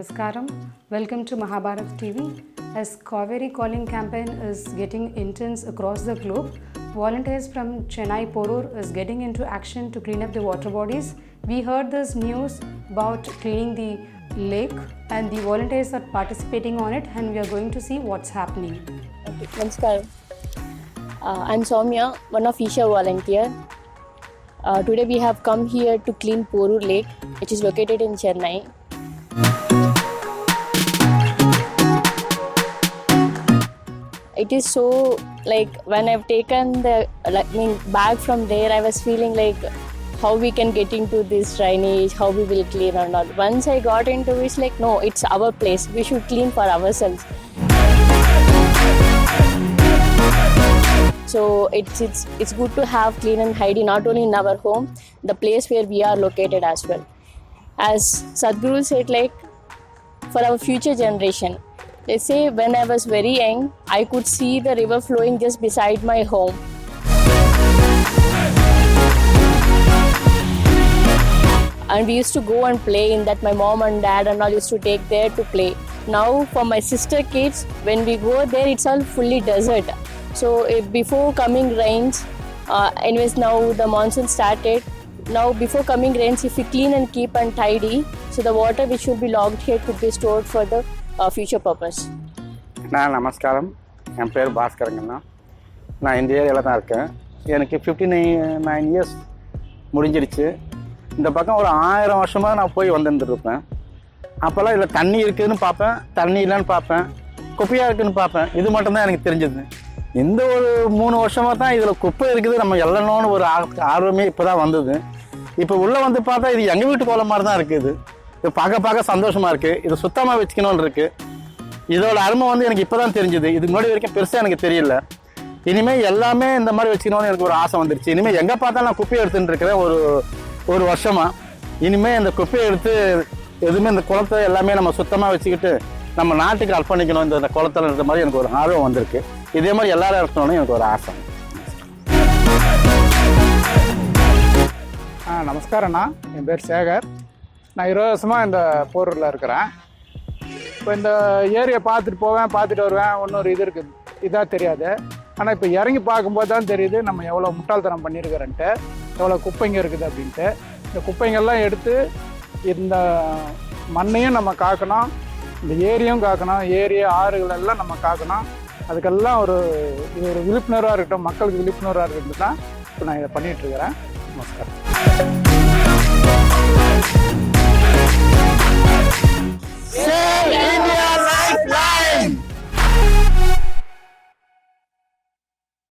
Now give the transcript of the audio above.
Namaskaram. Welcome to MahabharatTV. As Cauvery Calling campaign is getting intense across the globe, volunteers from Chennai, Porur is getting into action to clean up the water bodies. We heard this news about cleaning the lake and the volunteers are participating on it, and we are going to see what's happening. Okay, Namaskaram. I'm Soumya, one of Isha volunteer. Today we have come here to clean Porur Lake, which is located in Chennai. It is so when I've taken the bag from there, I was feeling how we can get into this drainage, how we will clean or not. Once I got into it, it's no, it's our place. We should clean for ourselves. So it's good to have clean and tidy not only in our home, the place where we are located as well. As Sadhguru said, for our future generation. They say when I was very young, I could see the river flowing just beside my home. And we used to go and play in that. My mom and dad and all used to take there to play. Now for my sister kids, when we go there, it's all fully desert. So before coming rains, anyways now the monsoon started. Now before coming rains, if we clean and keep and tidy, so the water which will be logged here could be stored for the future purpose. Namaskaram. என் பேர் பாஸ்கரங்கண்ணா. நான் இந்த ஏரியாவில் தான் இருக்கேன். எனக்கு 59 years முடிஞ்சிருச்சு. இந்த பக்கம் ஒரு 1000 வருஷமாக நான் போய் வந்துருந்துருப்பேன். அப்போல்லாம் இதில் தண்ணி இருக்குதுன்னு பார்ப்பேன், தண்ணி இல்லைன்னு பார்ப்பேன், குப்பையாக இருக்குதுன்னு பார்ப்பேன். இது மட்டும்தான் எனக்கு தெரிஞ்சது. இந்த ஒரு 3 வருஷமாக தான் இதில் குப்பை இருக்குது, நம்ம எல்லணும்னு ஒரு ஆர்வமே இப்போ தான் வந்தது. இப்போ உள்ளே வந்து பார்த்தா இது எங்கள் வீட்டு கோலம் மாதிரி தான் இருக்குது. இது பார்க்க சந்தோஷமாக இருக்குது. இது சுத்தமாக வச்சுக்கணும்னு இருக்குது. இதோட அருமை வந்து எனக்கு இப்போ தான் தெரிஞ்சுது. இதுக்கு முன்னாடி வரைக்கும் பெருசாக எனக்கு தெரியல. இனிமேல் எல்லாமே இந்த மாதிரி வச்சுக்கணும்னு எனக்கு ஒரு ஆசை வந்துருச்சு. இனிமேல் எங்கே பார்த்தாலும் நான் குப்பையை எடுத்துகிட்டு இருக்கிறேன் ஒரு வருஷமாக. இனிமேல் இந்த குப்பையை எடுத்து எதுவுமே இந்த குளத்தை எல்லாமே நம்ம சுத்தமாக வச்சுக்கிட்டு நம்ம நாட்டுக்கு அர்ப்பணிக்கணும் இந்த குளத்தில் இருக்கிற மாதிரி எனக்கு ஒரு ஆர்வம் வந்திருக்கு. இதே மாதிரி எல்லாரும் இருக்கணும்னு எனக்கு ஒரு ஆசை. நமஸ்காரண்ணா, என் பேர் சேகர். நான் 20 வருஷமாக இந்த போரூரில் இருக்கிறேன். இப்போ இந்த ஏரியை பார்த்துட்டு வருவேன். இன்னொரு இது இருக்குது, இதாக தெரியாது. ஆனால் இப்போ இறங்கி பார்க்கும்போது தான் தெரியுது நம்ம எவ்வளோ முட்டாள்தனம் பண்ணியிருக்கிறோன்ட்டு, எவ்வளோ குப்பைங்க இருக்குது அப்படின்ட்டு. இந்த குப்பைங்கள்லாம் எடுத்து இந்த மண்ணையும் நம்ம காக்கணும், இந்த ஏரியும் காக்கணும், ஆறுகள் எல்லாம் நம்ம காக்கணும். அதுக்கெல்லாம் இது ஒரு விழிப்புணர்வாக இருக்கட்டும், மக்களுக்கு விழிப்புணர்வாக இருக்கட்டும் தான் இப்போ நான் இதை பண்ணிகிட்ருக்கிறேன். நமஸ்காரம்.